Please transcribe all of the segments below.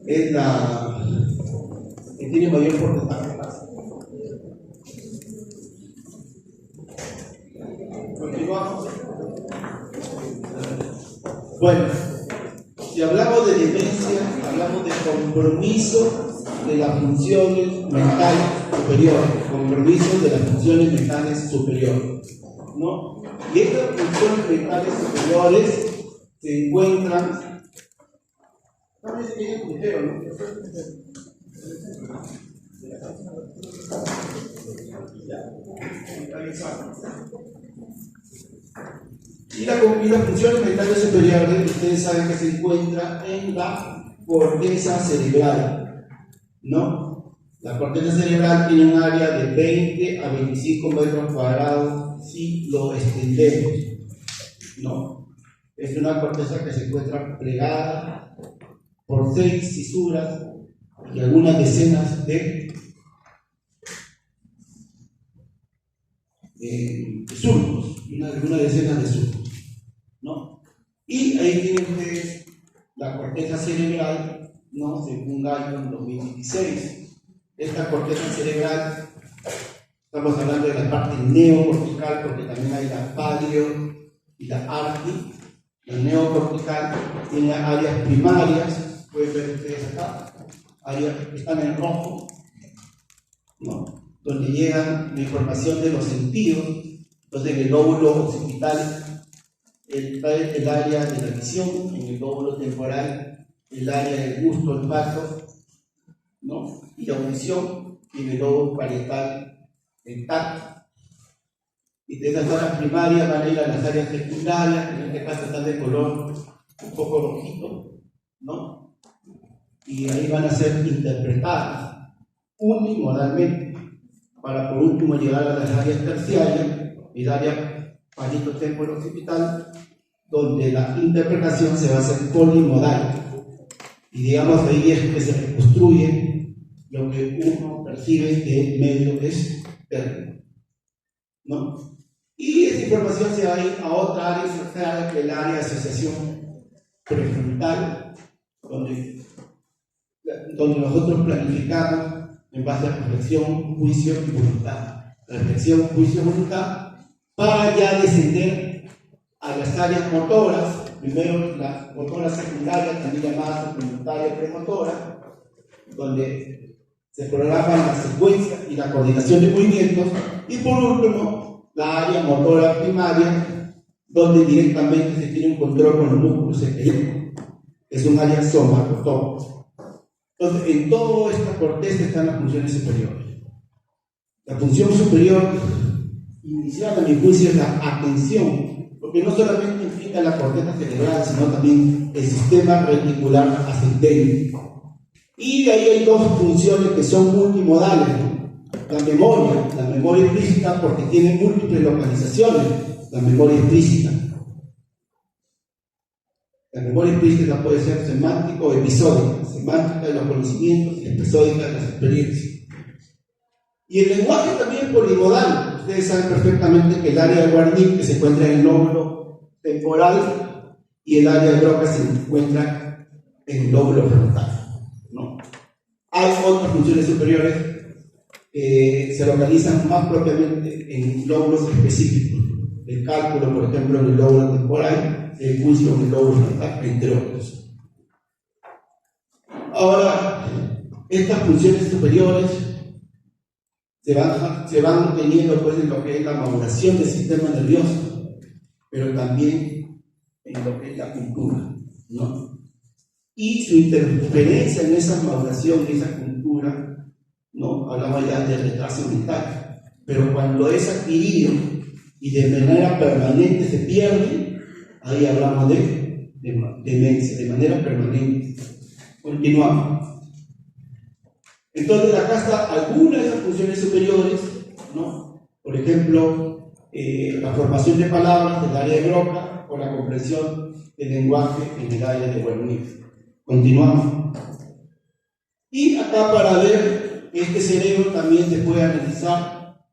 es la que tiene mayor porcentaje de paz. Continuamos. Bueno, si hablamos de demencia, hablamos de compromiso de las funciones mentales superiores, compromiso de las funciones mentales superiores, ¿no? Y estas funciones mentales superiores se encuentran. También se tiene puntero, ¿no? Y las funciones mentales superiores, ustedes saben que se encuentra en la corteza cerebral, ¿no? La corteza cerebral tiene un área de 20 a 25 metros cuadrados si lo extendemos, ¿no? Es una corteza que se encuentra plegada por 6 fisuras y algunas decenas de surcos, una decena de surcos, ¿no? Y ahí tienen ustedes la corteza cerebral, ¿no? Según Gallo en 2016. Esta corteza cerebral, estamos hablando de la parte neocortical, porque también hay la paleo y la arti. La neocortical tiene áreas primarias, pueden ver ustedes acá, áreas que están en rojo, ¿no? Donde llega la información de los sentidos. Entonces en el lóbulo occipital está el área de la visión, en el lóbulo temporal el área del gusto, olfato, ¿no? Y la audición, y en el lóbulo parietal el tacto. Y de esas áreas primarias van a ir a las áreas secundarias, que en este caso están de color un poco rojito, ¿no? Y ahí van a ser interpretadas unimodalmente, para por último llegar a las áreas terciarias, el área palito-temporo-occipital, donde la interpretación se va a hacer polimodal. Y digamos ahí es que se reconstruye lo que uno percibe del medio externo, ¿no? Y esa información se va a ir a otra área social, que es el área de asociación prefrontal, donde nosotros planificamos en base a reflexión, juicio y voluntad. La reflexión, juicio y voluntad para ya descender a las áreas motoras, primero la motora secundaria, también llamada suplementaria premotora, donde se programan la secuencia y la coordinación de movimientos, y por último la área motora primaria, donde directamente se tiene un control con los músculos específicos, es un área somatotópica. Entonces, en toda esta corteza están las funciones superiores. La función superior inicial, a mi juicio, es la atención, porque no solamente implica la corteza cerebral, sino también el sistema reticular ascendente. Y de ahí hay dos funciones que son multimodales, ¿no? La memoria explícita, porque tiene múltiples localizaciones, la memoria explícita. La memoria explícita puede ser semántica o episódica, semántica de los conocimientos y episódica de las experiencias. Y el lenguaje también es polimodal. Ustedes saben perfectamente que el área de Wernicke, que se encuentra en el lóbulo temporal, y el área de Broca se encuentra en el lóbulo frontal, ¿no? Hay otras funciones superiores que se localizan más propiamente en lóbulos específicos. El cálculo, por ejemplo, en el lóbulo temporal, el juicio en el lóbulo frontal, entre otros. Ahora, estas funciones superiores se van teniendo pues en lo que es la maduración del sistema nervioso, pero también en lo que es la cultura, ¿no? Y su interferencia en esa maduración, en esa cultura, ¿no? Hablamos ya de retraso mental, pero cuando es adquirido y de manera permanente se pierde, ahí hablamos de demencia, de manera permanente. Continuamos. Entonces acá está algunas de esas funciones superiores, ¿no? Por ejemplo, la formación de palabras del área de Broca o la comprensión del lenguaje en el área de Wernicke. Continuamos. Y acá para ver este cerebro también se puede analizar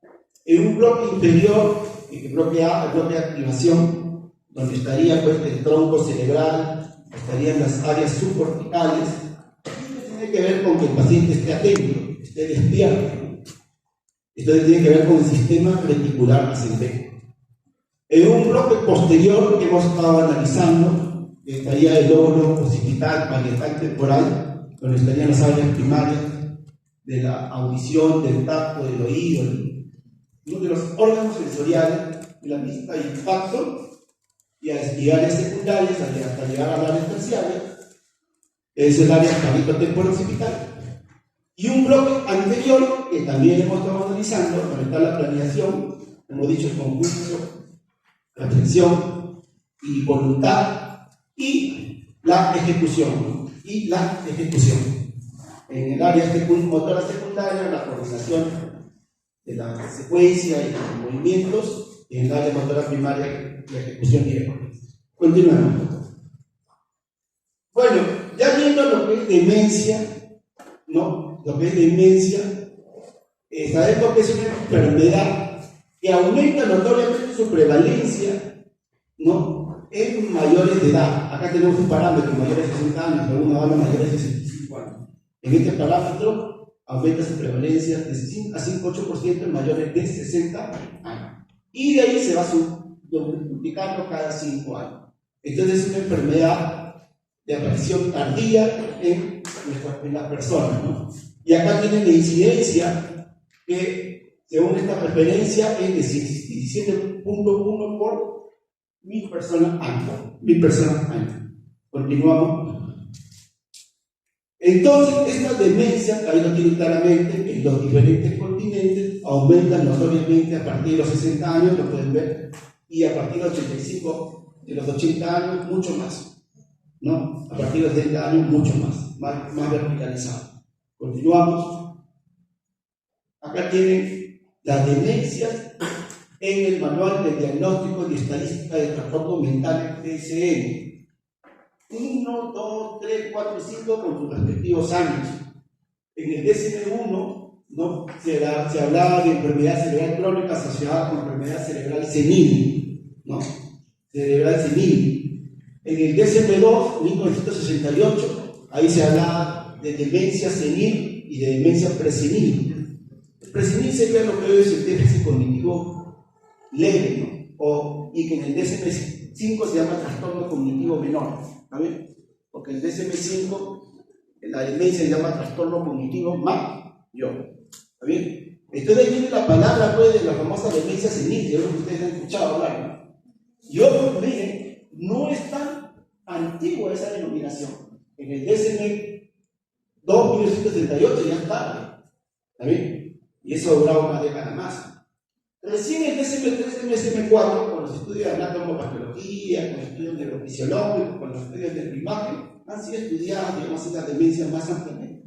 en un bloque inferior, el bloque de activación, donde estaría pues el tronco cerebral, estarían las áreas subcorticales, ver con que el paciente esté atento, esté despierto, ¿no? Entonces tiene que ver con el sistema reticular ascendente. En un bloque posterior que hemos estado analizando, estaría el lóbulo occipital, parietal, temporal, donde estarían las áreas primarias de la audición, del tacto, del oído, uno de los órganos sensoriales de la vista y el tacto, y áreas secundarias hasta llegar al área terciaria, es el área parieto-temporo-occipital. Y un bloque anterior, que también hemos estado analizando, donde está la planeación, hemos dicho el conjunto, reflexión y voluntad, y la ejecución, En el área motora secundaria, la coordinación de la secuencia y los movimientos, y en el área motora primaria, la ejecución directa. Continuamos. Bueno, ya viendo lo que es demencia, ¿no? Lo que es demencia, sabemos que es una enfermedad que aumenta notoriamente su prevalencia, ¿no? En mayores de edad. Acá tenemos un parámetro, mayores de 60 años, algunos hablan mayores de 65 años. En este parámetro aumenta su prevalencia de 5 a 5,8% en mayores de 60 años. Y de ahí se va multiplicando cada 5 años. Entonces es una enfermedad de aparición tardía en las personas, ¿no? Y acá tienen la incidencia que, según esta referencia, es de 17.1 por 1000 personas año. Continuamos. Entonces, esta demencia, ahí lo tienen claramente, en los diferentes continentes aumentan notoriamente a partir de los 60 años, lo pueden ver, y a partir de los 85, de los 80 años, mucho más, ¿no? A partir de los 70 años, mucho más verticalizado. Continuamos. Acá tienen las demencias en el manual de diagnóstico y estadística de trastornos mentales DSM. 1, 2, 3, 4 y 5 con sus respectivos años. En el DSM-1, ¿no? se hablaba de enfermedad cerebral crónica asociada con enfermedad cerebral senil, ¿no? Cerebral senil. En el DSM-2, 1968, ahí se hablaba de demencia senil y de demencia presenil. El presenil sería lo que hoy es el déficit cognitivo leve, ¿no? Y que en el DSM-5 se llama trastorno cognitivo menor. ¿Está bien? Porque el DSM-5, la demencia se llama trastorno cognitivo mayor. ¿Está bien? Entonces ahí viene la palabra pues, de la famosa demencia senil, que ustedes han escuchado hablar, ¿no? Y ojo, miren, no es tan antigua esa denominación. En el DSM-2, 1968 ya está. ¿Está bien? Y eso duraba una década más. Recién el DSM-3 y el DSM-4, con los estudios de anatomopatología, con los estudios neurofisiológicos, con los estudios de imagen, han sido estudiadas, digamos, estas demencias más ampliamente.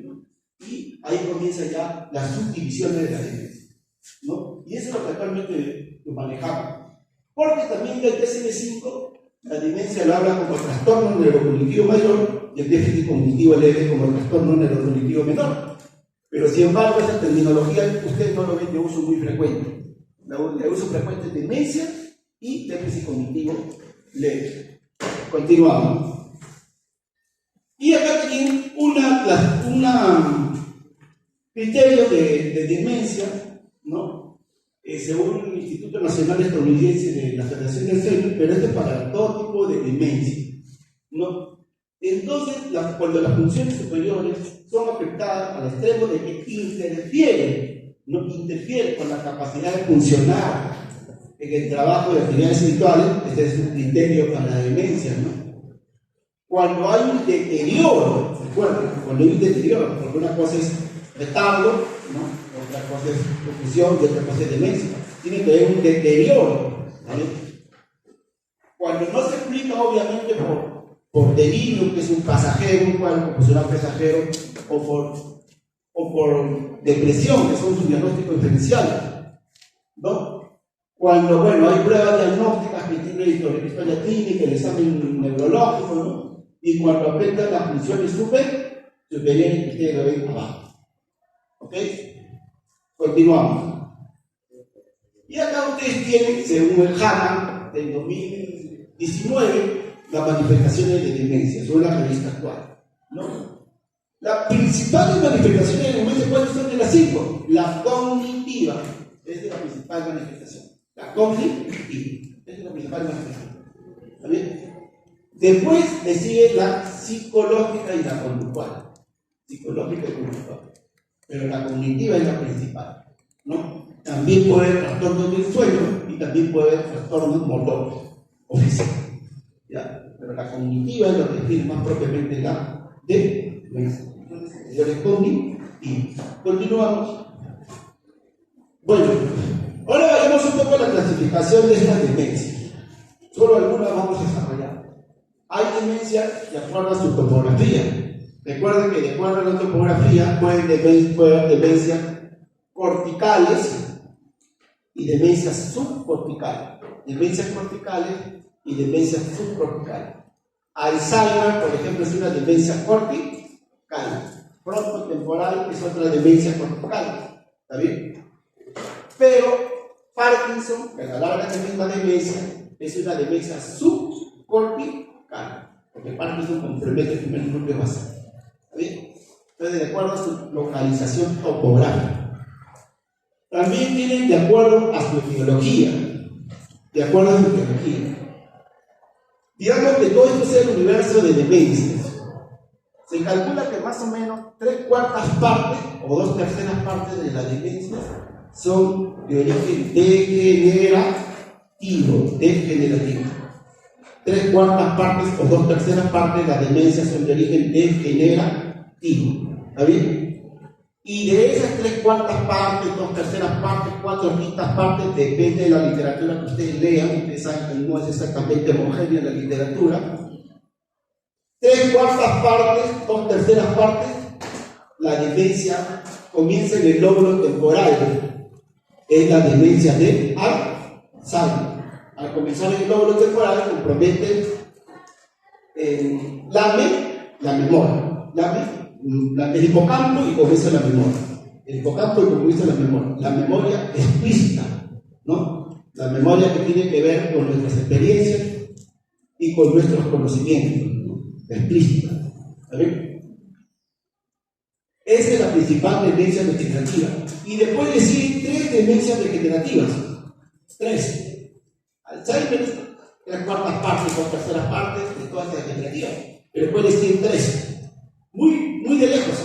¿No? Y ahí comienza ya las subdivisiones de la demencia, ¿no? Y eso es lo que actualmente lo manejamos. Porque también del DSM-5, la demencia lo habla como trastorno neurocognitivo mayor y el déficit cognitivo leve como trastorno neurocognitivo menor. Pero sin embargo, esa terminología ustedes no lo ven de uso muy frecuente. De uso frecuente es demencia y déficit cognitivo leve. Continuamos. Y acá tienen un criterio de demencia, ¿no? Según el Instituto Nacional Estadounidense de la Federación del Alzheimer, pero esto es para todo tipo de demencia, ¿no? Entonces, cuando las funciones superiores son afectadas al extremo de que interfieren con la capacidad de funcionar en el trabajo de actividades espirituales, este es un criterio para la demencia, ¿no? Cuando hay un deterioro, recuerden, cuando hay un deterioro, porque una cosa es retardo, ¿no? Otra cosa es confusión y otra cosa es demencia, tiene que haber un deterioro, ¿vale? Cuando no se explica, obviamente, por delirio, que es un pasajero, un cuadro confusional pasajero, o por depresión, que son sus diagnósticos diferenciales, ¿no? Cuando, bueno, hay pruebas diagnósticas que tienen historia clínica, el examen neurológico, ¿no? Y cuando afectan las funciones superiores, que ustedes lo ven abajo. ¿Ok? Continuamos. Y acá ustedes tienen, según el JAMA del 2019, las manifestaciones de demencia, son la revista actual. ¿no? Las principales manifestaciones de demencia, ¿cuáles son de las 5? La cognitiva, esa es la principal manifestación. La cognitiva, esa es la principal manifestación. ¿Está bien? Después le sigue la psicológica y la conductual. Psicológica y conductual. Pero la cognitiva es la principal, ¿no? También puede haber trastornos del sueño y también puede haber trastornos motores o físicos. ¿Ya? Pero la cognitiva es lo que define más propiamente la demencia. Entonces, cognitivas. Continuamos. Bueno, ahora vayamos un poco a la clasificación de estas demencias. Solo algunas vamos a desarrollar. Hay demencias de acuerdo a su topografía. Recuerden que de acuerdo a la topografía pueden haber demencias corticales y demencias subcorticales. Demencias corticales y demencias subcorticales. Alzheimer, por ejemplo, es una demencia cortical. Frontotemporal es otra demencia cortical. ¿Está bien? Pero Parkinson, que a la larga es la misma demencia, es una demencia subcortical. Porque Parkinson compromete el primer núcleo basal. ¿Está bien? Entonces, de acuerdo a su localización topográfica. También tienen de acuerdo a su etiología. De acuerdo a su etiología. Digamos que todo esto sea el universo de demencias. Se calcula que más o menos 3/4 partes o 2/3 partes de las demencias son de origen degenerativo. 3/4 partes o 2/3 partes de las demencias son de origen degenerativo. ¿Está bien? Y de esas 3/4 partes, 2/3 partes, 4/5 partes, depende de la literatura que ustedes lean. Ustedes saben que no es exactamente homogénea la literatura. 3/4 partes, 2/3 partes, la demencia comienza en el lóbulo temporal. Es la demencia de Alzheimer. Al comenzar en el lóbulo temporal, compromete la memoria. El hipocampo y comienza la memoria. El hipocampo y comienza la memoria. La memoria explícita, ¿no? La memoria que tiene que ver con nuestras experiencias y con nuestros conocimientos, ¿no? Explícita. ¿Está bien? Esa es la principal demencia degenerativa. Y después le siguen 3 demencias degenerativas. 3. Alzheimer, 3/4 partes, 2/3 partes de todas las degenerativas. Pero después le siguen 3. Muy de lejos,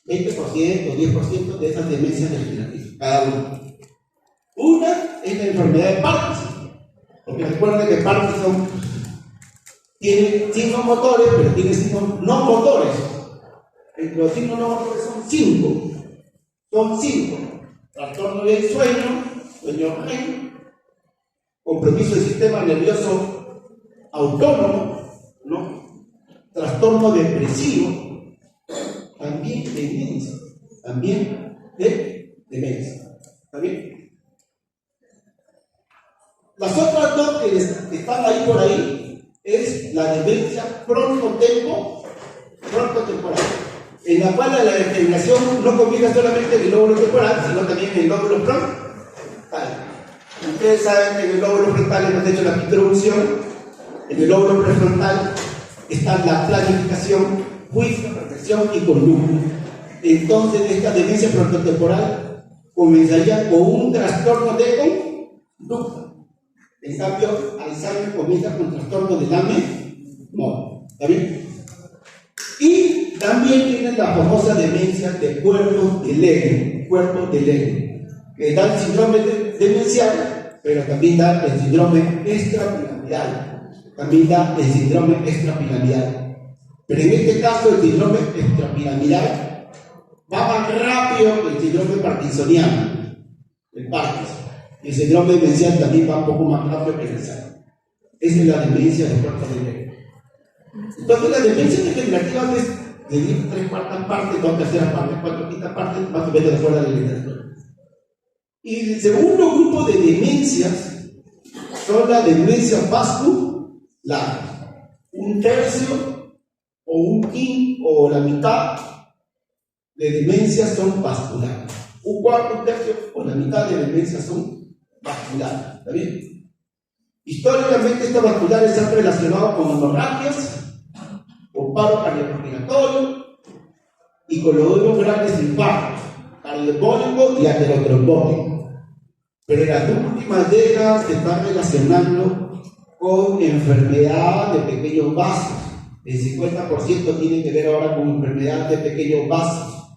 20%, 10% de esas demencias degenerativas, cada una. Una es la enfermedad de Parkinson, porque recuerden que Parkinson tiene signos motores, pero tiene signos no motores. Los signos no motores son 5. Son 5. Trastorno del sueño REM, compromiso del sistema nervioso autónomo, ¿no? Trastorno depresivo, también de demencia. ¿Está bien? Las otras 2 que están ahí por ahí es la demencia frontotemporal, en la cual la degeneración no comienza solamente en el lóbulo temporal, sino también en el lóbulo frontal. Ustedes saben que en el lóbulo frontal hemos hecho la introducción. En el lóbulo prefrontal está la planificación, juicio, reflexión y conducta. Entonces, esta demencia frontotemporal comenzaría con un trastorno de conducta. En cambio, Alzheimer comienza con trastorno de la memoria. ¿Está bien? Y también tienen la famosa demencia de cuerpo de Lewy, que da el síndrome demencial, pero también da el síndrome extrapiramidal. Pero en este caso, el síndrome extrapiramidal va más rápido que el síndrome parkinsoniano, el Parkinson. El síndrome demencial también va un poco más rápido que el Alzheimer. Esa es la demencia de cuerpo de Lewy. Entonces, la demencia degenerativa es de 3/4 partes, 2/3 partes, 4/5 partes, más o menos de acuerdo a la literatura. Y el segundo grupo de demencias son las demencias vasculares. 1/3 o 1/5 o la mitad de demencias son vasculares. 1/4, 1/3 o la mitad de demencias son vasculares. ¿Está bien? Históricamente, estas vasculares se han relacionado con hemorragias o con paro cardiorrespiratorio y con los dos grandes infartos, cardiopólico y aterotrombótico. Pero en las últimas décadas se está relacionando con enfermedad de pequeños vasos. El 50% tiene que ver ahora con enfermedad de pequeños vasos,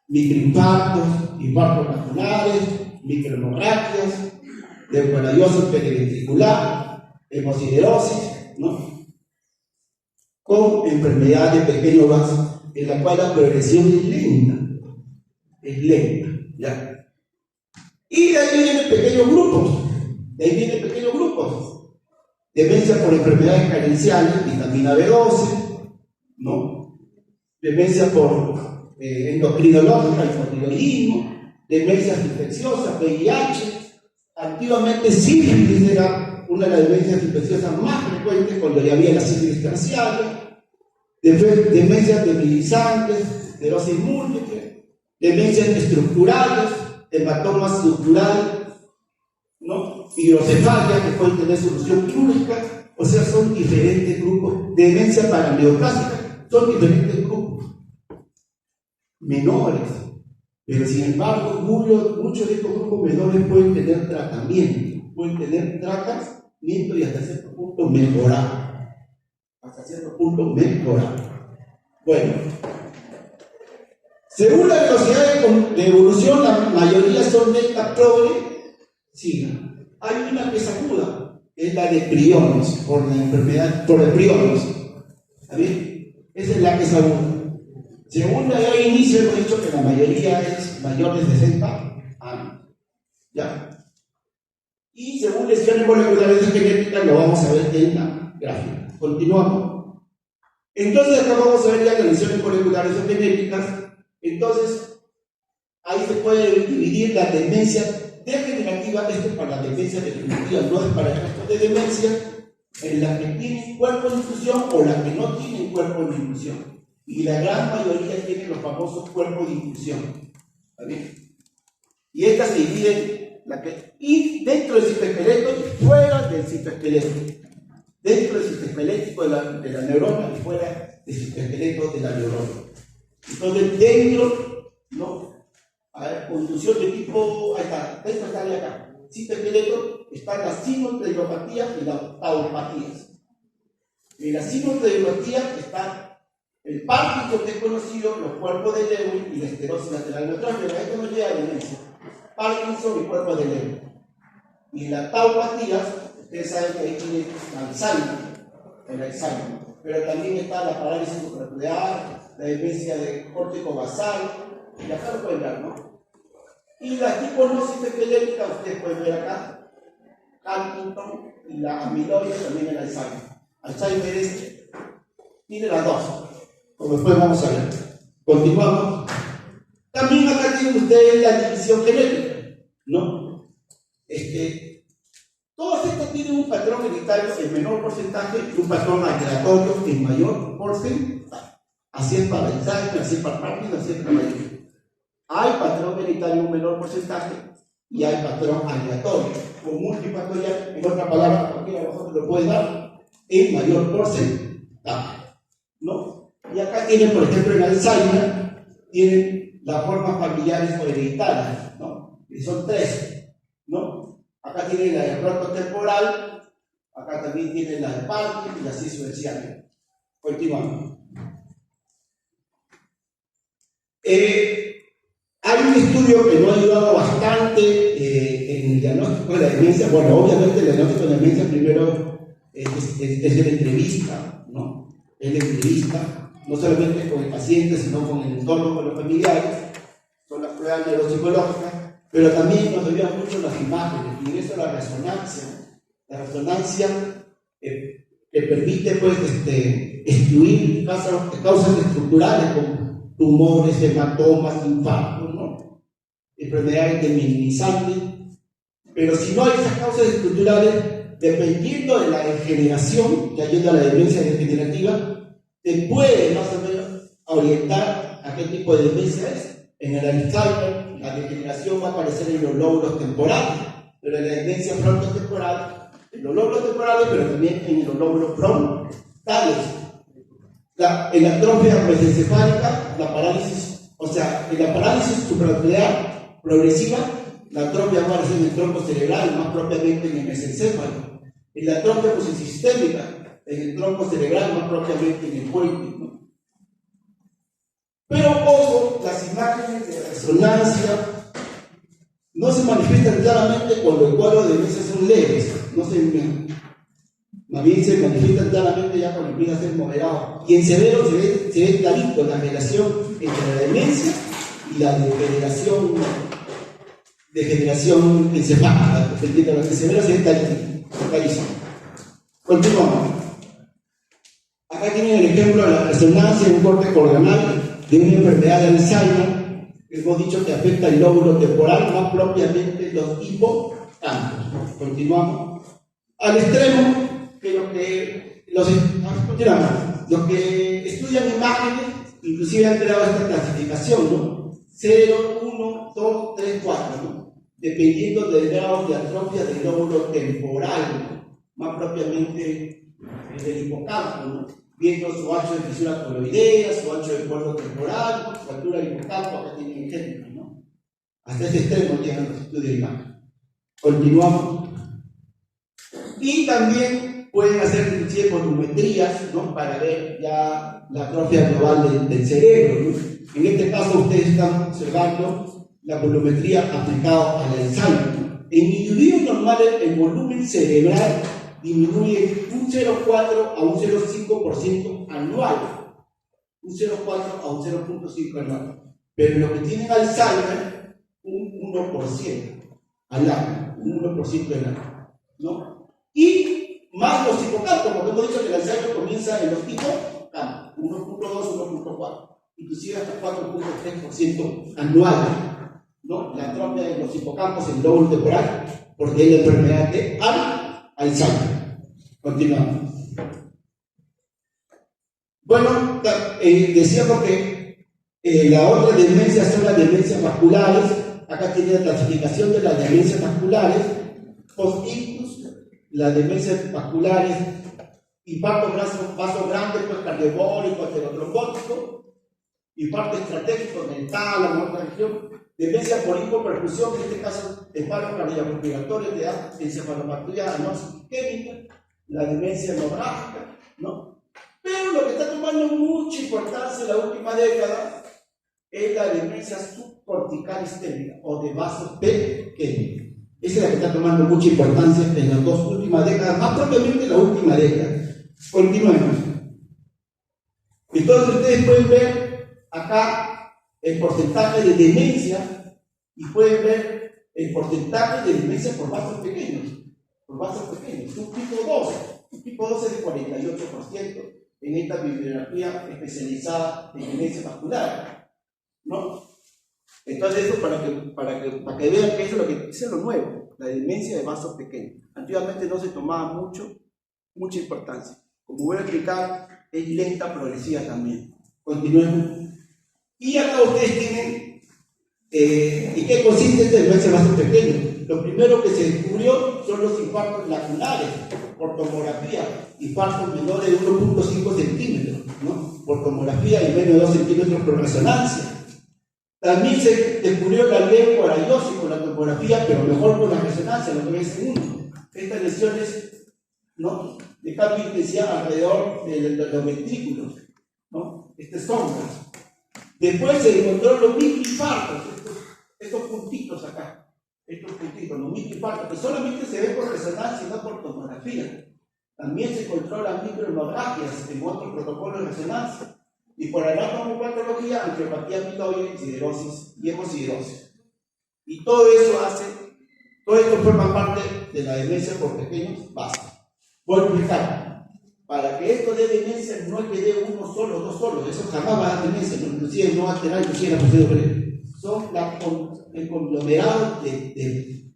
microinfartos, infartos vasculares, microhemorragias, leucocariosis periventricular, hemosiderosis, ¿no? Con enfermedad de pequeños vasos, en la cual la progresión es lenta, ¿ya? Y de ahí vienen pequeños grupos, demencia por enfermedades carenciales, vitamina B12, ¿no? Demencia por endocrinológica, hipotiroidismo, demencias infecciosas, VIH. Antiguamente sífilis era una de las demencias infecciosas más frecuentes cuando ya había la sífilis terciaria, demencias debilizantes, esclerosis múltiple, demencias estructurales, hematomas estructurales, ¿no? Hidrocefalia, que pueden tener solución quirúrgica. O sea, son diferentes grupos. Demencia paraneoplásica, son diferentes grupos menores, pero sin embargo muchos de estos grupos menores pueden tener tratamiento y hasta cierto punto mejorar. Bueno, según la velocidad de evolución, la mayoría son delta progresiva. Hay una que es aguda, es la de priones, por la enfermedad, por el priones. ¿Está bien? Esa es la que es aguda. Según la inicio, hemos dicho que la mayoría es mayor de 60 años. ¿Ya? Y según lesiones moleculares genéticas, lo vamos a ver en la gráfica. Continuamos. Entonces, acá vamos a ver ya las lesiones moleculares o genéticas. Entonces, ahí se puede dividir la demencia degenerativa, esto es para la demencia degenerativa, no es para el resto de demencia, en las que tienen cuerpo de infusión o las que no tienen cuerpo de infusión. Y la gran mayoría tienen los famosos cuerpos de infusión. ¿Está bien? Y estas se dividen y dentro del citoesqueleto y fuera del citoesqueleto. Dentro del citoesquelético de la neurona y fuera del citoesqueleto de la neurona. Entonces, dentro, ¿no? A ver, confusión de tipo, ahí está, dentro está de acá. Citoesqueleto están las sinotreidopatías y las taupatías. En la sinotreidopatías está el Parkinson, que es conocido, los cuerpos de Lewis y la esclerosis lateral neurotráfica. Esto no llega a demencia. Parkinson y cuerpos de Lewis. Y las taupatías, ustedes saben que ahí tiene el Alzheimer. Pero también está la parálisis supranuclear, la demencia de córtex basal, y acá lo pueden ver, ¿no? Y la tiponosis esquelética, ustedes pueden ver acá, Huntington y la amiloide, también el Alzheimer. Alzheimer tiene las dos, como después vamos a ver. Continuamos. También acá tienen ustedes la división genética, ¿no? Todos estos tienen un patrón hereditario en menor porcentaje y un patrón aleatorio en mayor porcentaje. Así es para el Alzheimer, así es para Parkinson, así es para la diabetes. Hay patrón hereditario en un menor porcentaje y hay patrón aleatorio o multifactorial. En otra palabra, cualquiera de vosotros lo puede dar en mayor porcentaje, ¿no? Y acá tienen, por ejemplo, en Alzheimer, tienen las formas familiares o hereditarias, ¿no? Y son 3, ¿no? Acá tienen la de frontotemporal, acá también tienen la de Parkinson y así sucesivamente. Continuamos. Hay un estudio que nos ha ayudado bastante en el diagnóstico de la demencia. Bueno, obviamente el diagnóstico de la demencia primero es de la entrevista, ¿no? Es la entrevista, no solamente con el paciente, sino con el entorno, con los familiares. Son las pruebas neuropsicológicas, pero también nos ayudan mucho las imágenes, y eso la resonancia. La resonancia que permite, pues, excluir causas estructurales como tumores, hematomas, infartos, ¿no? Enfermedades desminimizantes. Pero si no hay esas causas estructurales, dependiendo de la degeneración que ayuda a la demencia degenerativa, te puede más o menos orientar a qué tipo de demencia es. En el Alzheimer, la degeneración va a aparecer en los lóbulos temporales, pero en la demencia frontotemporal, en los lóbulos temporales, pero también en los lóbulos frontales. En la atrofia mesencefálica, la parálisis, o sea, en la parálisis supranuclear progresiva, la atrofia aparece en el tronco cerebral, más propiamente en el mesencéfalo. En la atrofia posisistémica, en el tronco cerebral, más propiamente en el puente, ¿no? Pero ojo, las imágenes de resonancia no se manifiestan claramente cuando el cuadro de demencia son leves, más bien se manifiestan claramente ya cuando empieza a ser moderado. Y en severo se ve clarito la relación entre la demencia y la degeneración encefálica. En severo se ve clarísimo. Continuamos. Acá tienen el ejemplo de la resonancia en un corte coronal de una enfermedad de Alzheimer. Hemos dicho que afecta el lóbulo temporal, más propiamente los hipocampos. Continuamos. Al extremo, que los que estudian imágenes, inclusive han creado esta clasificación, ¿no? 0, 1, 2, 3, 4, ¿no? Dependiendo del grado de atrofia del lóbulo temporal, ¿no? Más propiamente del hipocampo, ¿no? Viendo su ancho de fisura coloidea, su ancho de cuerpo temporal, su altura del hipocampo, acá tienen ejemplos, ¿no? Hasta ese extremo llegan los estudios de imagen. Continuamos. Y también pueden hacer inclusive volumetrías, ¿no? Para ver ya la atrofia global del cerebro, ¿no? En este caso ustedes están observando la volumetría aplicada al Alzheimer, ¿no? En individuos normales el volumen cerebral disminuye un 0,4 a un 0,5% anual, un 0,4 a un 0,5 anual, pero lo que tienen Alzheimer, un 1% al año, un 1% al año, ¿no? Y más los hipocampos, porque hemos dicho que el Alzheimer comienza en los hipocampos, 1,2, 1,4, inclusive hasta 4,3% anual, ¿no? La atrofia de los hipocampos en el lóbulo temporal, porque es la enfermedad de Alzheimer. Continuamos. Bueno, decíamos que la otra demencia son las demencias vasculares. Acá tiene la clasificación de las demencias vasculares, post-ictus, las demencias vasculares, infarto vasogrande, pues cardiogónico, aterotrombótico, infarto estratégico en el tálamo, otra región, demencia por hipoperfusión, en este caso, paro cardiorrespiratorio de encefalopatía anóxica, la demencia hemorrágica, ¿no? Pero lo que está tomando mucha importancia en la última década es la demencia subcortical isquémica o de vasos pequeños. Esa es la que está tomando mucha importancia en las dos últimas décadas, más propiamente en la última década. Continuemos. Entonces ustedes pueden ver acá el porcentaje de demencia y pueden ver el porcentaje de demencia por vasos pequeños. Por vasos pequeños. Un tipo 2 es de 48% en esta bibliografía especializada en demencia vascular, ¿no? Entonces eso para que vean que eso es lo nuevo, la demencia de vasos pequeños. Antiguamente no se tomaba mucha importancia. Como voy a explicar, es lenta, progresiva también. Continuemos. Y acá ustedes tienen ¿y qué consiste esta demencia de vasos pequeños? Lo primero que se descubrió son los infartos lacunares por tomografía, infartos menores de 1,5 centímetros, ¿no? Por tomografía y menos de 2 centímetros por resonancia. También se descubrió la leucoariosis con la tomografía, pero mejor con la resonancia, lo que es en uno. Estas lesiones, ¿no?, de cambio de intensidad alrededor de los ventrículos, ¿no? Sombras. Después se encontró los microinfartos, estos puntitos acá, los microinfartos, que solamente se ven por resonancia y no por tomografía. También se encontró las microhemorragias en otro protocolo de resonancia. Y por anatomopatología, angiopatía amiloide, siderosis y hemosiderosis. Y todo esto forma parte de la demencia por pequeños vasos. Voy a explicar. Para que esto dé demencia no es que dé uno solo, dos solos, eso jamás va a dar demencia, ¿no? Inclusive no va a tener inclusive la posibilidad. Son el conglomerado de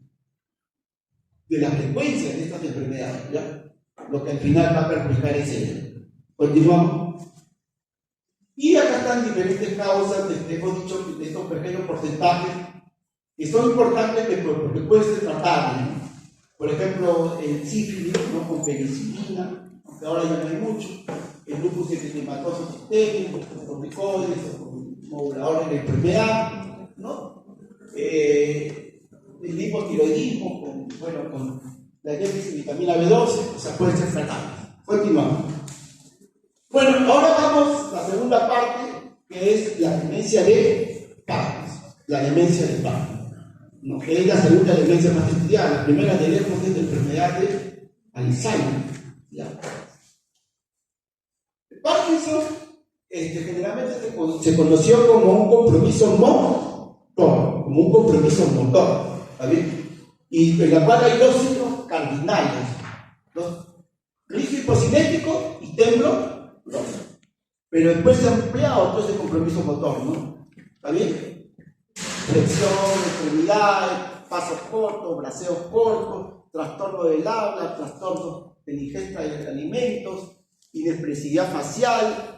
la frecuencia de estas enfermedades, ¿ya? Lo que al final va a perjudicar es ello. Continuamos. Y acá están diferentes causas, hemos dicho, de estos pequeños porcentajes, que son importantes porque pueden ser tratables, ¿no? Por ejemplo, el sífilis, ¿no?, con penicilina, que ahora ya no hay mucho, el lupus eritematoso sistémico, corticoides, moduladores de enfermedad, ¿no? El hipotiroidismo, con la déficit de vitamina B12, o sea, puede ser tratable. Continuamos. Bueno, ahora vamos a la segunda parte, que es la demencia de Parkinson. La demencia de Parkinson, ¿no? Que es la segunda demencia más estudiada. La primera de lejos es la enfermedad de Alzheimer. ¿Ya? El Parkinson generalmente se conoció como un compromiso motor, ¿está bien? Y en la cual hay dos signos cardinales, rígido hipocinético y temblor. Pero después se amplía a otros de compromiso motor, ¿no? ¿Está bien? Flexión, extremidades, pasos cortos, braceos cortos, trastorno del habla, trastorno de la ingesta de alimentos, inexpresividad facial.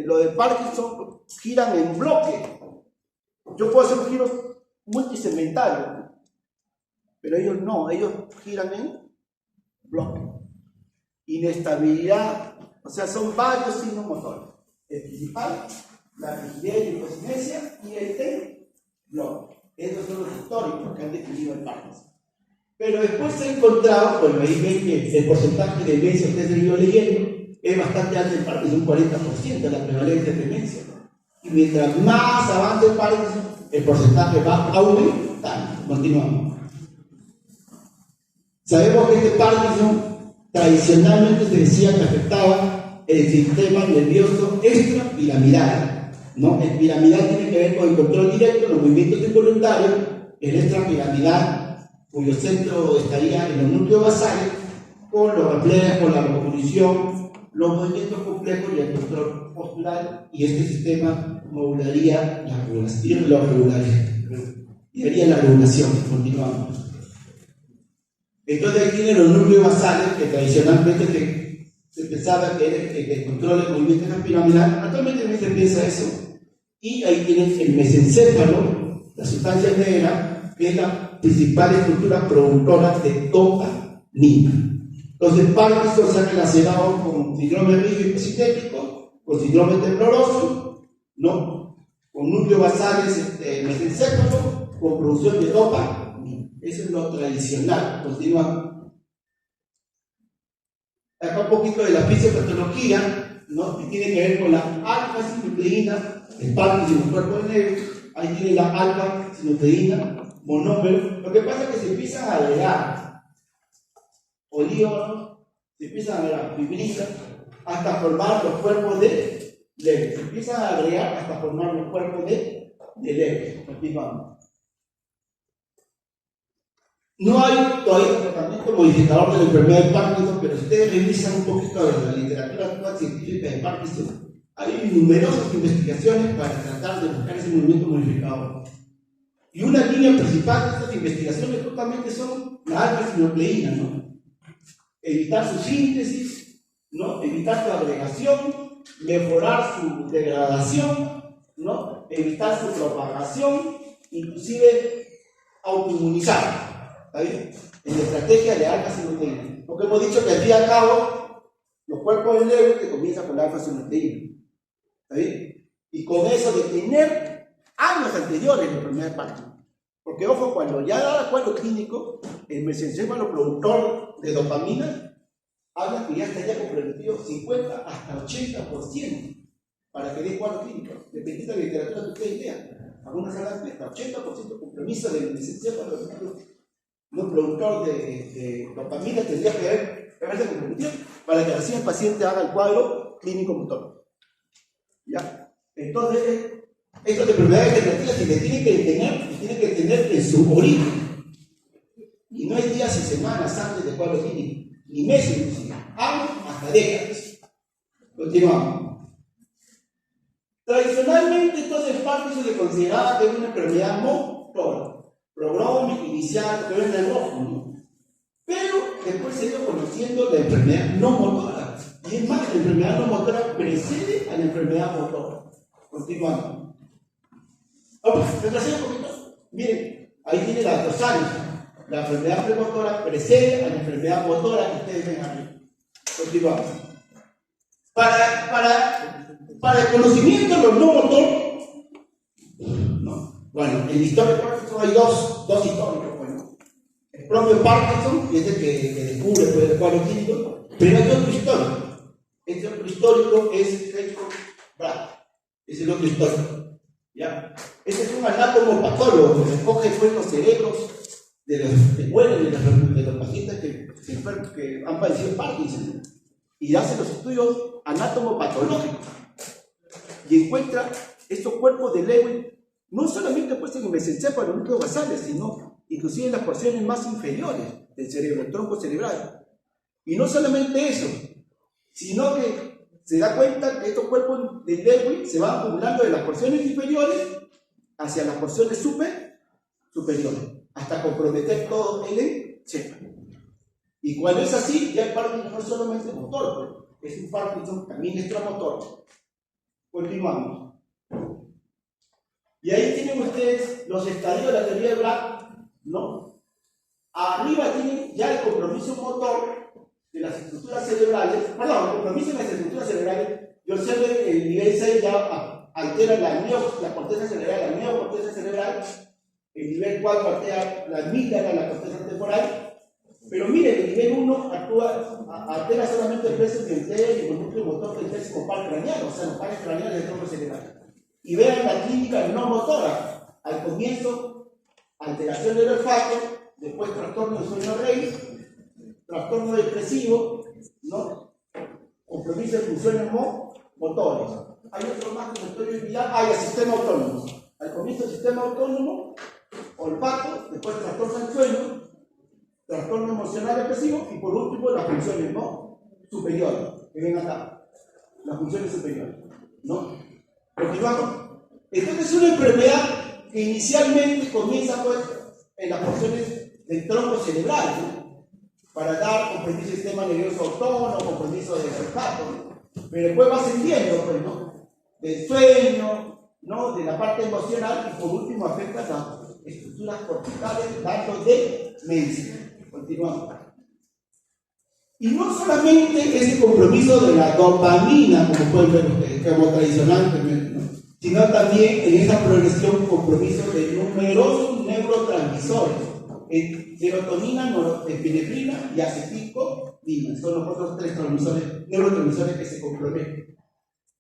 Lo de Parkinson giran en bloque. Yo puedo hacer un giro multisegmentario, pero ellos no, ellos giran en bloque. Inestabilidad, o sea, son varios signos motores. El principal, la rigidez y hipocinesia, y el temblor. Esos son los históricos que han definido el Parkinson. Pero después se ha encontrado, bueno, ahí ven que el porcentaje de demencia que ustedes han ido leyendo es bastante alto en Parkinson, un 40% de la prevalencia de demencia. Y mientras más avance el Parkinson, el porcentaje va aumentando. Continuamos. Sabemos que este Parkinson tradicionalmente se decía que afectaba el sistema nervioso extrapiramidal, ¿no? El piramidal tiene que ver con el control directo, los movimientos involuntarios, el extrapiramidal, cuyo centro estaría en los núcleos basales, con los reflejos, la locomoción, los movimientos complejos y el control postural, y este sistema modularía la regulación. Continuamos. Entonces ahí tienen los núcleos basales que tradicionalmente se pensaba que controla el movimiento piramidal. Actualmente no se piensa eso. Y ahí tienen el mesencéfalo, la sustancia negra, que es la principal estructura productora de dopamina. Entonces Parkinson se ha relacionado con síndrome rígido hipocinético, con síndrome tembloroso, ¿no? Con núcleos basales mesencéfalo, con producción de dopamina. Eso es lo tradicional. Continuamos. Acá un poquito de la fisiopatología, ¿no? Que tiene que ver con la alfa-sinucleína, el Parkinson en el cuerpo negro. Ahí tiene la alfa-sinucleína monómero. Lo que pasa es que se empiezan a agregar polígonos, se empiezan a agregar fibrinas hasta formar los cuerpos de Lewy. Se empiezan a agregar hasta formar los cuerpos de Lewy. Continuamos. No hay todavía un tratamiento modificador de la enfermedad de Parkinson, pero si ustedes revisan un poquito de la literatura actual científica de Parkinson, hay numerosas investigaciones para tratar de buscar ese movimiento modificador. Y una línea principal de estas investigaciones justamente son la alfa-sinucleína, ¿no? Evitar su síntesis, ¿no? Evitar su agregación, mejorar su degradación, ¿no? Evitar su propagación, inclusive autoinmunizar. ¿Está bien? En la estrategia de alfa-sinucleína. Porque hemos dicho que al fin y al cabo, los cuerpos del Lewy que comienzan con la alfa-sinucleína. ¿Está bien? Y con eso detener años anteriores de la enfermedad de Parkinson. Porque, ojo, cuando ya da el cuadro clínico, el mesencéfalo productor de dopamina habla que ya estaría comprometido 50 hasta 80% para que dé cuadro clínico. Dependiendo de la literatura que ustedes lean. Algunas hablan de hasta 80% compromiso del mesencéfalo no productor de dopamina tendría que haberse comprometido para que así el paciente haga el cuadro clínico motor. ¿Ya? Entonces, estas enfermedades degenerativas se tienen que detener en su origen. Y no hay días y semanas antes del cuadro clínico, ni meses inclusive, años hasta décadas. Continuamos. Tradicionalmente, entonces, Parkinson se consideraba que era una enfermedad motora. Prodrómico, inicial, que era en el rojo, ¿no? Pero después se ha ido conociendo la enfermedad no motora. Y es más, la enfermedad no motora precede a la enfermedad motora. Continuamos. Retrocede un poquito. Miren, ahí tiene las 2 años. La enfermedad premotora precede a la enfermedad motora que ustedes ven arriba. Continuamos. Para el conocimiento de los no motor, ¿no? Bueno, el histórico de Parkinson hay dos históricos. Bueno, el propio Parkinson, que es el que descubre pues, el cuadro clínico, pero hay otro histórico. Este otro histórico es Hedgehog Brad, es el otro histórico. ¿Ya? Este es un anátomo patólogo que recoge pues, los cerebros de los que mueren, de los pacientes que han padecido Parkinson, ¿no? Y hace los estudios anatomopatológicos y encuentra estos cuerpos de Lewin no solamente pues en el mesencéfalo, núcleos basales, sino inclusive en las porciones más inferiores del cerebro, el tronco cerebral. Y no solamente eso, sino que se da cuenta que estos cuerpos de Lewin se van acumulando de las porciones inferiores hacia las porciones superiores, hasta comprometer todo el encéfalo. Y cuando es así, ya el Parkinson no es solamente motor, pues, es un Parkinson también extramotor. Continuamos. Y ahí tienen ustedes los estadios de la teoría de Black, ¿no? Arriba tienen ya el compromiso motor de las estructuras cerebrales, perdón, el compromiso de las estructuras cerebrales. Yo observo que el nivel 6 ya altera la corteza cerebral, la neocorteza cerebral. El nivel 4 altera la amígdala, la corteza temporal. Pero miren, el nivel 1 altera solamente el peso mental y el núcleo motor del décimo par craneano, o sea, los pares craneales del tronco cerebral. Y vean la clínica no motora. Al comienzo, alteración del olfato, después trastorno del sueño REM, trastorno depresivo, ¿no? Compromiso de funciones motores. Hay otro más que me estoy olvidando. Hay el sistema autónomo. Al comienzo del sistema autónomo, olfato, después trastorno del sueño, trastorno emocional depresivo y por último las funciones superiores, que ven acá, las funciones superiores, ¿no? Continuamos. Entonces es una enfermedad que inicialmente comienza pues en las porciones del tronco cerebral, ¿no? Para dar compromiso del sistema nervioso autónomo, compromiso del olfato, ¿no? Pero después va ascendiendo, pues, ¿no? Del sueño, ¿no? De la parte emocional y por último afecta las estructuras corticales, dando demencia. Continuamos. Y no solamente es el compromiso de la dopamina, como pueden ver ustedes, como tradicionalmente, ¿no? Sino también en esa progresión compromiso de numerosos neurotransmisores, serotonina, norepinefrina y acetilcolina. Son los otros tres neurotransmisores que se comprometen.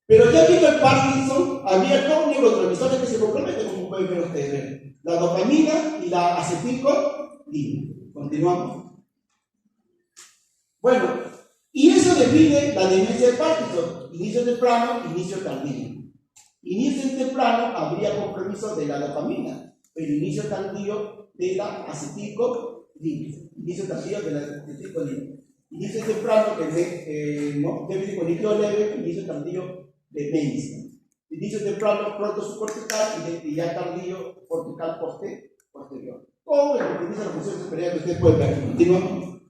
Pero ya viendo el Parkinson, había dos neurotransmisores que se comprometen, como pueden ver ustedes, la dopamina y la acetilcolina. Continuamos. Bueno, y eso define la demencia de Parkinson: inicio temprano, inicio tardío. Inicio temprano habría compromiso de la dopamina, pero inicio tardío de la acetilcolina. Inicio tardío de la acetilcolina. Inicio temprano no, débil cognitivo leve, inicio tardío de demencia. Inicio temprano pronto subcortical y ya tardío cortical posterior. O el compromiso de la función superior que ustedes pueden ver. Continuamos.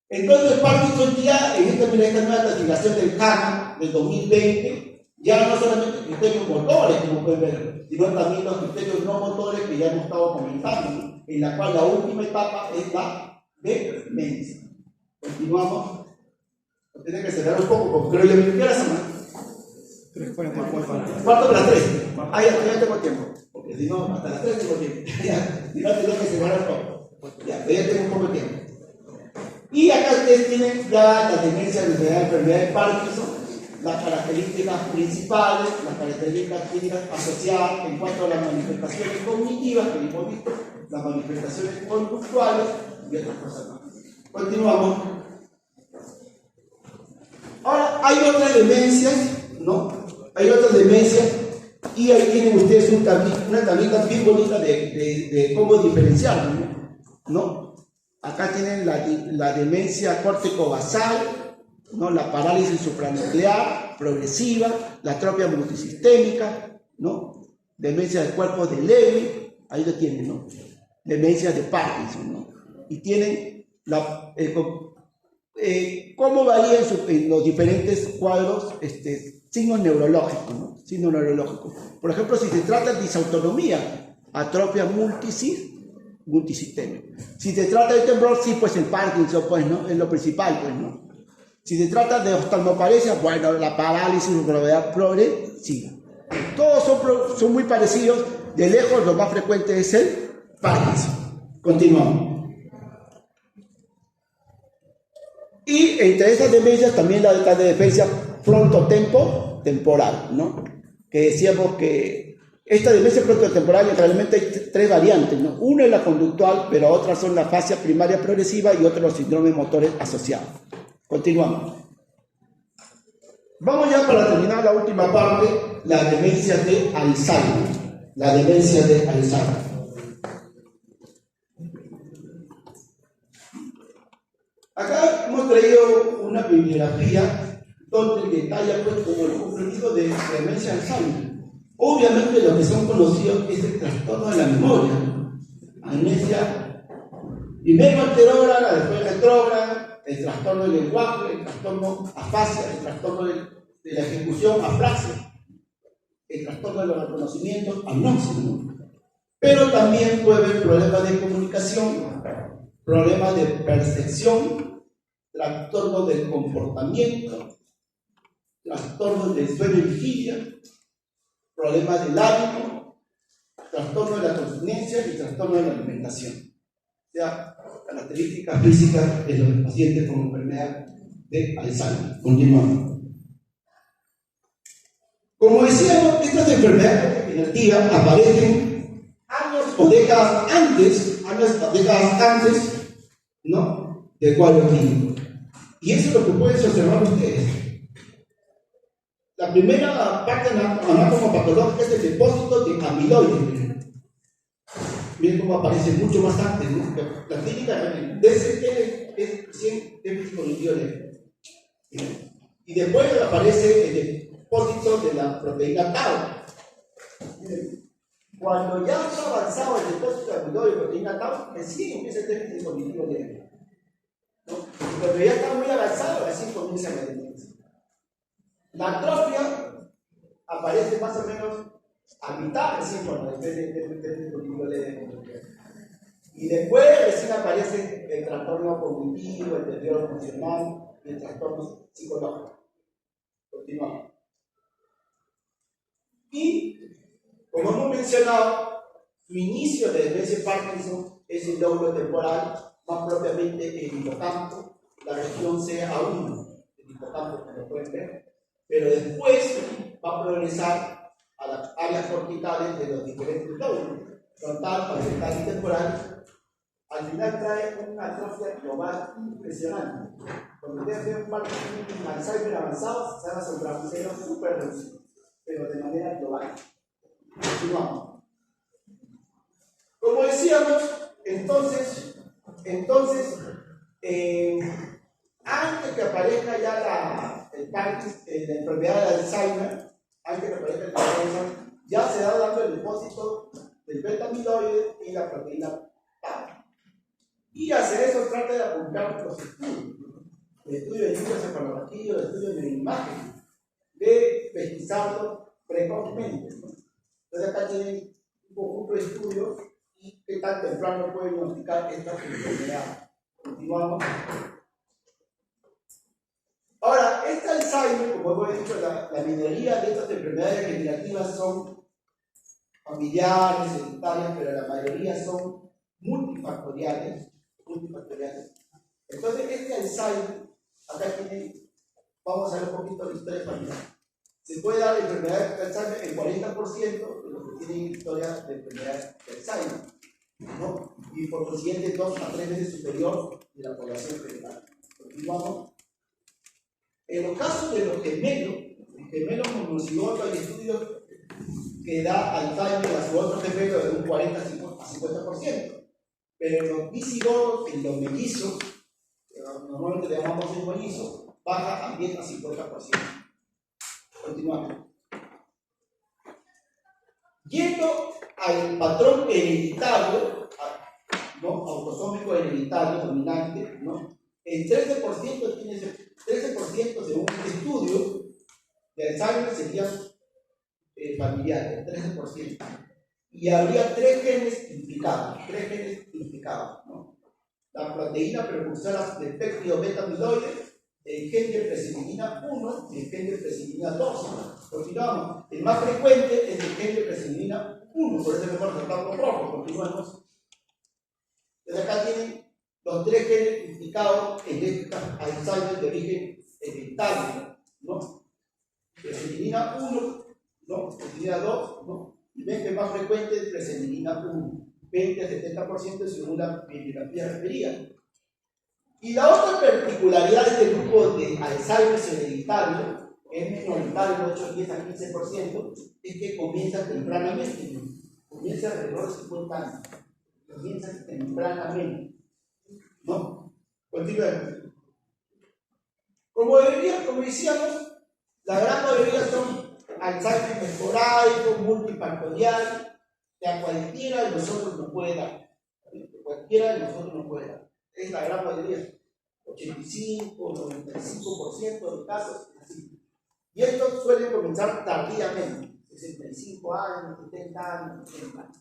Entonces Parkinson ya en esta nueva clasificación del CANA del 2020 ya no solamente criterios motores, como pueden ver, sino también los criterios no motores que ya hemos estado comentando, ¿no? En la cual la última etapa es la demencia. Continuamos. Tiene que cerrar un poco porque creo que ya me queda la semana. 3:44. Cuarto para las 3. Ah, ya tengo tiempo. Porque si no, hasta las 3 tengo tiempo. Si no, tengo que cerrar un poco. Ya tengo un poco de tiempo. Y acá ustedes tienen ya la demencia de la enfermedad de Parkinson, las características principales, las características clínicas asociadas en cuanto a las manifestaciones cognitivas que hemos visto, las manifestaciones conductuales y otras cosas más. Continuamos. Ahora, hay otras demencias, ¿no? Hay otras demencias y ahí tienen ustedes una tablita bien bonita de cómo diferenciarlas, ¿no? Acá tienen la demencia córtico-basal, ¿no? La parálisis supranuclear progresiva, la atrofia multisistémica, ¿no? Demencia del cuerpo de Lewin, ahí lo tienen, ¿no? Demencia de Parkinson, ¿no? Y tienen cómo varían en los diferentes cuadros signos neurológicos, ¿no? Signos neurológicos. Por ejemplo, si se trata de disautonomía, atrofia multisistémica. Si se trata de temblor, sí, pues el Parkinson, pues, ¿no? Es lo principal, pues, ¿no? Si se trata de oftalmoparesia, bueno, la parálisis o gravedad progresiva. Todos son muy parecidos. De lejos, lo más frecuente es el Parkinson. Continuamos. Y entre esas demencias también la demencia frontotemporal, ¿no? Que decíamos que esta demencia frontotemporal realmente hay tres variantes, ¿no? Una es la conductual, pero otras son la fascia primaria progresiva y otros los síndromes motores asociados. Continuamos. Vamos ya para terminar la última parte, la demencia de Alzheimer. La demencia de Alzheimer. Acá hemos traído una bibliografía donde detalla pues, como el comprendido de demencia de Alzheimer. Obviamente lo que son conocidos es el trastorno de la memoria. Amnesia, primero anterógrada, después retrógrada, el trastorno del lenguaje, el trastorno afasia, el trastorno de la ejecución, apraxia, el trastorno de los reconocimientos, agnosia, ¿no? Pero también puede haber problemas de comunicación, problemas de percepción, trastorno del comportamiento, trastorno del sueño y vigilia, problemas del hábito, trastorno de la continencia y trastorno de la alimentación. O sea, características físicas de los pacientes con enfermedad de Alzheimer. Continuamos. Como decíamos, estas enfermedades degenerativas aparecen años o décadas antes, ¿no?, del cuadro clínico. Y eso es lo que pueden observar ustedes. La primera parte anatomopatológica es el depósito de amiloide. Miren cómo aparece mucho más antes, ¿no? La clínica de DST es recién déficit cognitivo leve. Y después aparece el depósito de la proteína tau. Cuando ya ha avanzado el depósito de amiloide y proteína tau, recién empieza el déficit cognitivo leve, ¿no? Cuando ya está muy avanzado, recién comienza la demencia. La atrofia aparece más o menos a mitad recién cuando el déficit cognitivo leve. Y después recién aparece el trastorno cognitivo, el deterioro funcional y el trastorno psicológico. Continuamos. Y, como hemos mencionado, su inicio de demencia de Parkinson es el lóbulo temporal, más propiamente el hipocampo, la región CA1, el hipocampo que lo pueden ver, pero después va a progresar a las áreas corticales de los diferentes lóbulos, frontal, parietal y temporal. Al final trae una atrofia global impresionante. Cuando ustedes ven un Alzheimer avanzado, se van a asombrar un cerebro súper reducido, pero de manera global. Continuamos. Como decíamos, entonces antes que aparezca ya la enfermedad de Alzheimer, ya se va dando el depósito del beta-amiloide y la proteína tau. Y hacer eso trata de apuntar los estudios. El estudio de encefalografía, el estudio de imagen, de pesquisarlo precozmente, ¿no? Entonces acá tienen un conjunto de estudios y qué tan temprano pueden diagnosticar esta enfermedad. Continuamos. Ahora, este Alzheimer, como hemos dicho, la minoría de estas enfermedades degenerativas son familiares, hereditarias, pero la mayoría son multifactoriales. Entonces, este Alzheimer, acá tienen, vamos a ver un poquito de historia familiar. Se puede dar enfermedad de Alzheimer en 40% de los que tienen historia de enfermedad de Alzheimer, ¿no? Y por consiguiente 2 a 3 veces superior de la población general. Continuamos. En los casos de los gemelos monocigotos, hay estudios que da Alzheimer a su otro gemelo de un 40 a 50%. Pero en los bicigotos, en los mellizos, que normalmente le llamamos el mellizo, baja a 10 a 50%. Continuamos. Yendo al patrón hereditario, ¿no? Autosómico hereditario dominante, ¿no? El 13% tiene 13% de un estudio de Alzheimer serían familiares, 13%. Y habría 3 genes implicados, ¿no? La proteína precursora del péptido beta-amiloide, el gen de presenilina 1 y el gen de presenilina 2. Continuamos. El más frecuente es el gen de presenilina 1, por eso le hemos resaltado con rojo. Continuamos. Entonces acá tienen los 3 genes implicados en esta Alzheimer de origen hereditario, ¿no? Presenilina 1, ¿no? Presenilina 2, ¿no? Y ven que el más frecuente es presenilina 1, 20 a 70% según la bibliografía referida. Y la otra particularidad de este grupo de Alzheimer hereditario, es minoritario, 8, 10 a 15%, es que comienza tempranamente, comienza alrededor de 50 años, comienza tempranamente, ¿no? Continuemos. Como decíamos, la gran mayoría son Alzheimer esporádico, multifactorial, que a cualquiera de nosotros nos puede dar. Cualquiera de nosotros nos puede dar. Es la gran mayoría. 85, 95% de los casos, así. Y estos suelen comenzar tardíamente. 65 años, 70 años, 80 años.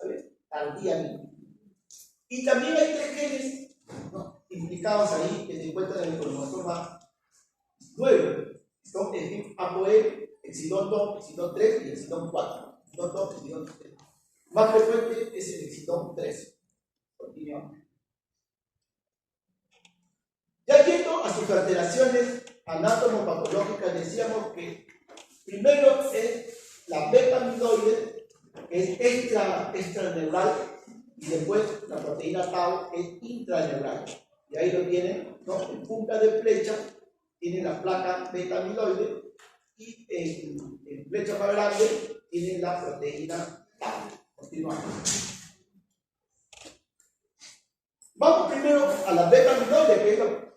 ¿Vale? Tardíamente. Y también hay 3 genes, ¿no?, implicados ahí que se encuentran en el cromosoma 9. Son el gen ApoE, exidón 2, exidón 3 y exidón 4. Exidón 2, exidón 3. Más frecuente es el exidón 3. Continuamos. Ya yendo a sus alteraciones anatomopatológicas, decíamos que primero es la beta-amiloide, que es extraneural, y después la proteína tau es intraneural. Y ahí lo tienen, ¿no? En punta de flecha tienen la placa beta-amiloide y en flecha más grande tienen la proteína tau. Continuamos. Vamos primero a la beta-amiloide, que es lo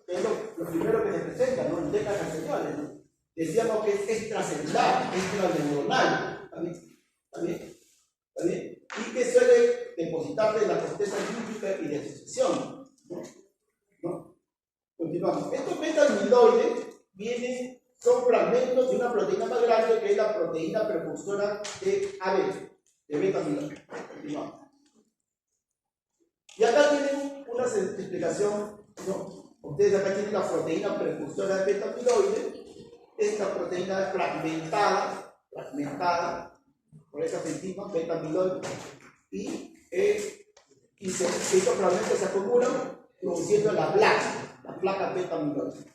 primero que se presenta, ¿no?, en décadas anteriores, ¿no? Decíamos que es extracelular, extraneuronal, ¿también? Y que suele depositarse en la corteza límbica y de asociación, ¿no? Continuamos. Estos beta-amiloides son fragmentos de una proteína más grande que es la proteína precursora de AB, de beta-amiloide. Continuamos. Y acá tienen una explicación, ¿no? Ustedes acá tienen la proteína precursora de beta-amiloide. Esta proteína es fragmentada, por esas enzimas beta-amiloide, y estos fragmentos se acumulan produciendo la placa beta-amiloide.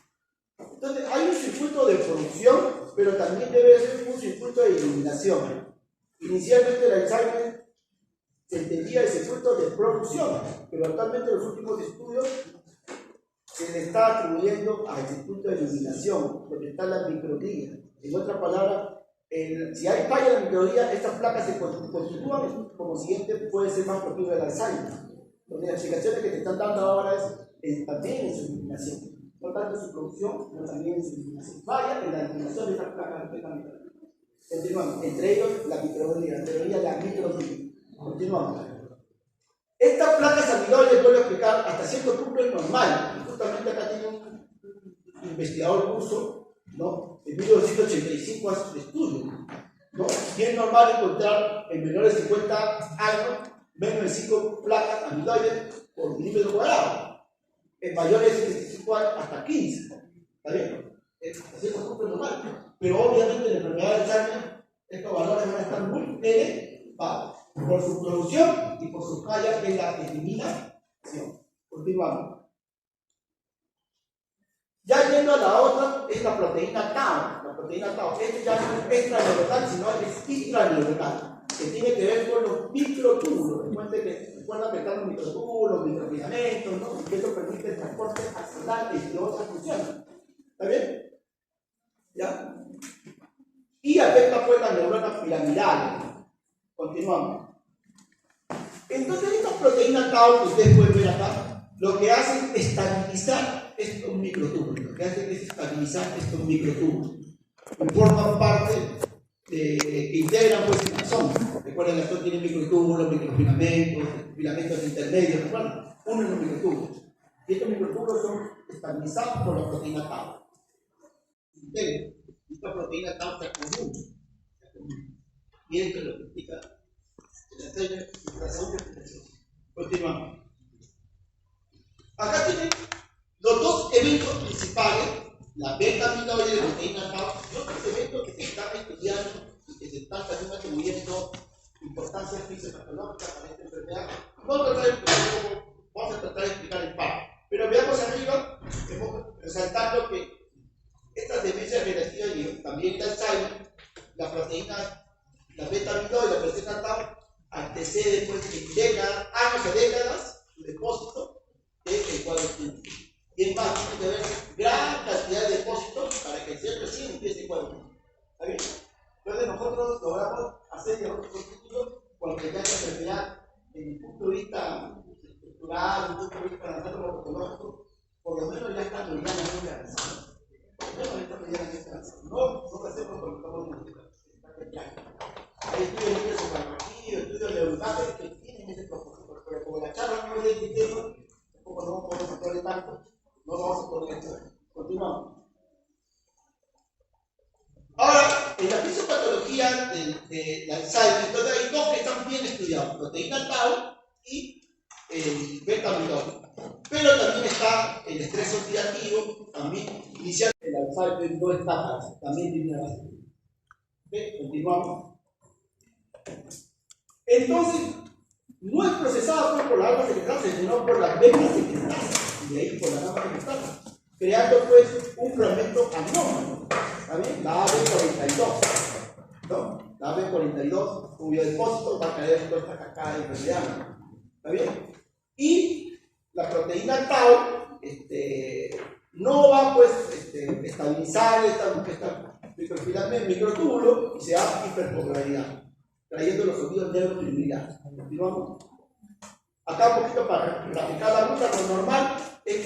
Entonces hay un circuito de producción, pero también debe ser un circuito de eliminación. Inicialmente el Alzheimer se entendía el circuito de producción, pero actualmente en los últimos estudios se le está atribuyendo al circuito de eliminación, donde está la microglía. En otras palabras, si hay falla en la microglía, estas placas se constituyen como siguiente, puede ser más propio del Alzheimer. Entonces, las explicaciones que te están dando ahora es también en su eliminación, no tanto en su producción, sino también en su eliminación. Falla en la eliminación de estas placas beta-amiloide. Continuamos, entre ellos la microglía, la microglía. Continuamos. Estas placas amiloides, puedo explicar, hasta cierto punto es normal. Y justamente acá tiene un investigador ruso, ¿no?, en 1985 hace un estudio, ¿no? Y es normal encontrar en menores de 50 años menos de 5 placas amiloides por milímetro cuadrado. En mayores de 65 años hasta 15. ¿Está bien? Hasta cierto punto es normal. Pero obviamente en la enfermedad de Alzheimer estos valores van a estar muy elevados por su producción y por su falla en la eliminación. Continuamos. Ya yendo a la otra, es la proteína tau. La proteína tau, este ya no es extraneuronal, sino es intraneuronal, que tiene que ver con los microtúbulos. Recuerda que están los microtúbulos, microfilamentos, ¿no? Que eso permite el transporte axonal y otras funciones. ¿Está bien? ¿Ya? Y afecta pues las neuronas piramidales. Continuamos. Entonces, estas proteínas tau que ustedes pueden ver acá, lo que hacen es estabilizar estos microtúbulos. Lo que hacen es estabilizar estos microtúbulos. Que forman parte que integran pues el axón. Recuerden que el axón tiene microtúbulos, microfilamentos, filamentos intermedios. Recuerden, uno es los microtúbulos. Y estos microtúbulos son estabilizados por la proteína tau. Integran. Esta proteína tau se acumula. Y esto es lo que explica la segunda explicación. Continuamos. Acá tienen los dos eventos principales la beta amiloide de proteína tau y otros eventos que se están estudiando y que se están también atribuyendo importancia fisiopatológica para esta enfermedad. Vamos a tratar de explicar en parte. Pero veamos arriba, resaltando que estas demencias relativas y también el Alzheimer, la proteína, la beta amiloide, la proteína tau, antecede pues en décadas, años o décadas, su depósito del cuadro clínico. Y es más, tiene que haber gran cantidad de depósitos para que el cerebro recién empiece el cuadro clínico. ¿Está bien? Entonces nosotros logramos hacer diagnósticos clínicos cuando ya esta enfermedad, desde el punto de vista estructural, desde el punto de vista anatómico-patológico, por lo menos ya está medianamente avanzado. Por lo menos ya está medianamente avanzado. No lo hacemos cuando estamos en el hospital. Hay estudios de encefalografía, estudios de neuropatas que tienen ese propósito, pero como la charla no es del tema, tampoco no podemos actuarle tanto, no lo vamos a poder esto. Continuamos. Ahora, en la fisiopatología del Alzheimer, entonces hay dos que están bien estudiados, proteína tau y el beta amiloide. Pero también está el estrés oxidativo, también inicial. El Alzheimer en dos etapas, también tiene una base. ¿Okay? Continuamos. Entonces, no es procesado por la alfa secretasa, sino por la beta secretasa, y de ahí por la gamma secretasa, creando pues un fragmento anómalo. ¿Está bien? La AB42, ¿no? La AB42, cuyo depósito va a caer toda esta cascada de enfermedad. ¿Está bien? Y la proteína tau no va pues estabilizar esta microtúbulo y se da hiperpolaridad, trayendo los sonidos neurofibrilares. Continuamos. Acá un poquito para graficar la ruta, lo normal es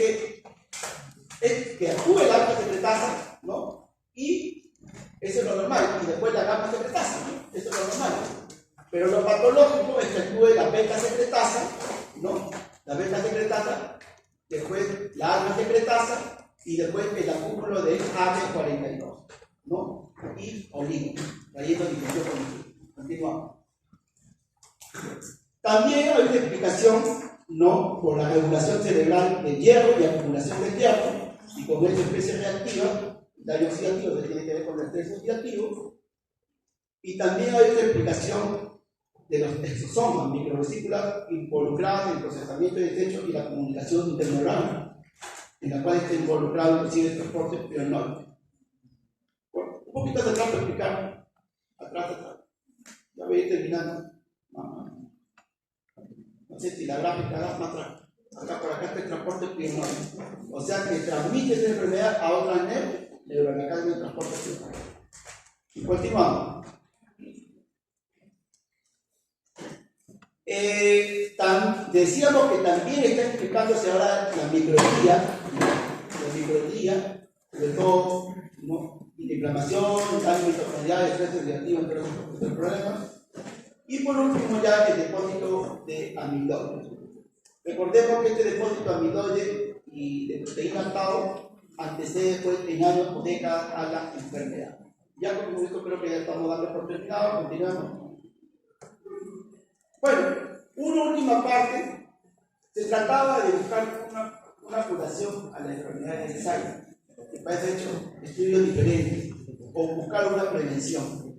que actúe el alfa secretasa, ¿no? Y eso es lo normal, y después la gamma secretasa, ¿no? Eso es lo normal. Pero lo patológico es que actúe la beta secretasa, ¿no? La beta secretasa, después la alfa secretasa, y después el acúmulo del AB42, ¿no? Y oligo, trayendo difusión cognitiva. Continuamos. También hay una explicación, ¿no? Por la regulación cerebral del hierro y acumulación del hierro, y con esta especie reactiva, daño oxidativo que tiene que ver con el estrés oxidativo, y también hay otra explicación de los exosomas, microvesículas involucradas en el procesamiento de desechos y la comunicación interneuronal, en la cual está involucrado inclusive el transporte pionol. Bueno, un poquito atrás para explicar, atrás. Ya voy a ir terminando. No sé si la gráfica da más atrás. Acá por acá está el transporte pionol. O sea que transmite esa enfermedad a otras neuronales del transporte pionol. Y continuamos. Decíamos que también está explicándose ahora la microglía, sobre todo, ¿no? Inflamación, daño mitocondrial, estrés oxidativo, entre otros problemas. Y por último ya el depósito de amiloide. Recordemos que este depósito de amiloide y de proteína tau antecede pues, en años o décadas a la enfermedad. Ya como esto creo que ya estamos dando por terminado, continuamos. Bueno, una última parte, se trataba de buscar una curación a la enfermedad de Alzheimer. Que parece hecho estudios diferentes, o buscar una prevención.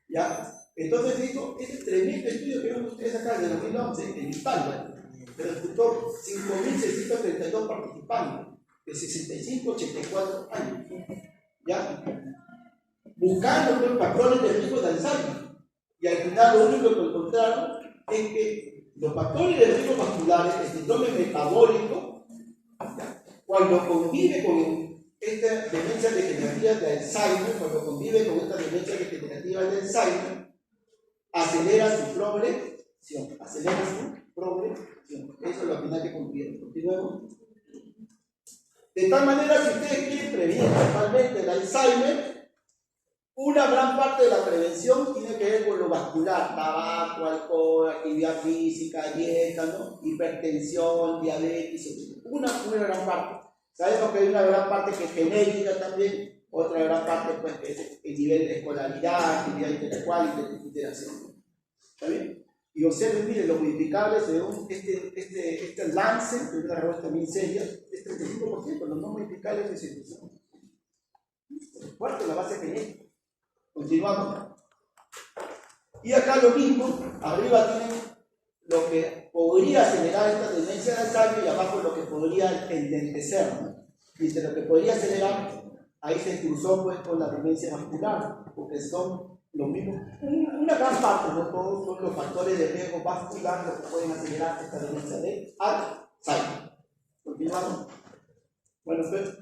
¿Ya? Entonces digo, este tremendo estudio que ven ustedes acá de 2011 en Italia, que resultó 5.632 participantes de 65 a 84 años. ¿Ya? Buscando los patrones de riesgo de Alzheimer. Y al final lo único que encontraron es que los factores de riesgo vasculares, el síndrome metabólico, cuando convive con esta demencia degenerativa de Alzheimer, cuando convive con esta demencia degenerativa de Alzheimer, acelera su progresión. Eso es lo final que concluyeron. Continuemos. De tal manera, si ustedes quieren prevenir totalmente el Alzheimer, una gran parte de la prevención tiene que ver con lo vascular: tabaco, alcohol, actividad física, dieta, ¿no? Hipertensión, diabetes, una gran parte. Sabemos que hay una gran parte que es genética también, otra gran parte pues, que es el nivel de escolaridad, actividad intelectual y interacción. ¿Está bien? Y observen, miren, los modificables según este Lancet, que es una revista también seria, es 35%, los no modificables es 65%. fuerte la base genética. Continuamos. Y acá lo mismo, arriba tienen lo que podría acelerar esta tendencia de Alzheimer y abajo lo que podría enlentecer, ¿no? Dice, lo que podría acelerar, ahí se cruzó pues con la demencia vascular, porque son los mismos, una gran parte, no todos son los factores de riesgo vascular los que pueden acelerar esta demencia de Alzheimer. Continuamos. Bueno, pues,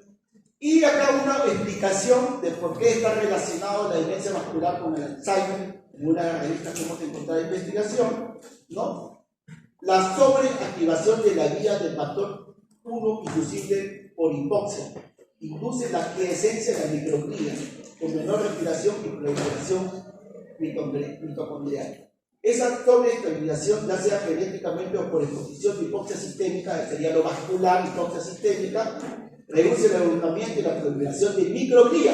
y acá una explicación de por qué está relacionado la demencia vascular con el Alzheimer, en una revista que hemos encontrado de investigación, ¿no? La sobreactivación de la vía del factor 1 inducible por hipoxia induce la quiescencia de la microglia con menor respiración y proliferación mitocondrial. Esa sobreactivación, ya sea genéticamente o por exposición de hipoxia sistémica, que sería lo vascular, hipoxia sistémica, reduce el agrupamiento y la proliferación de microglia.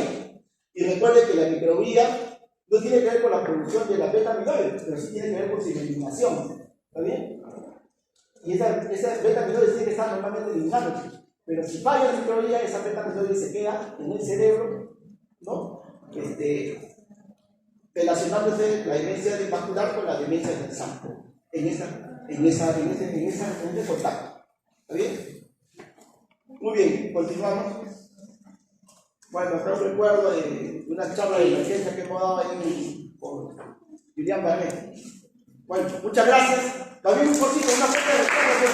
Y recuerde que la microglia no tiene que ver con la producción de la beta amiloide, pero sí tiene que ver con su eliminación. ¿Está bien? Y esa beta amiloide tiene que estar normalmente eliminada. Pero si falla la microglia, esa beta amiloide se queda en el cerebro, ¿no? Relacionándose la demencia vascular con la demencia del Alzheimer. En ese contacto. ¿Está bien? Muy bien, continuamos. Bueno, acá recuerdo de una charla de emergencia que hemos dado ahí por Julián Barret. Bueno, muchas gracias. También un poquito, una fuerte respuesta.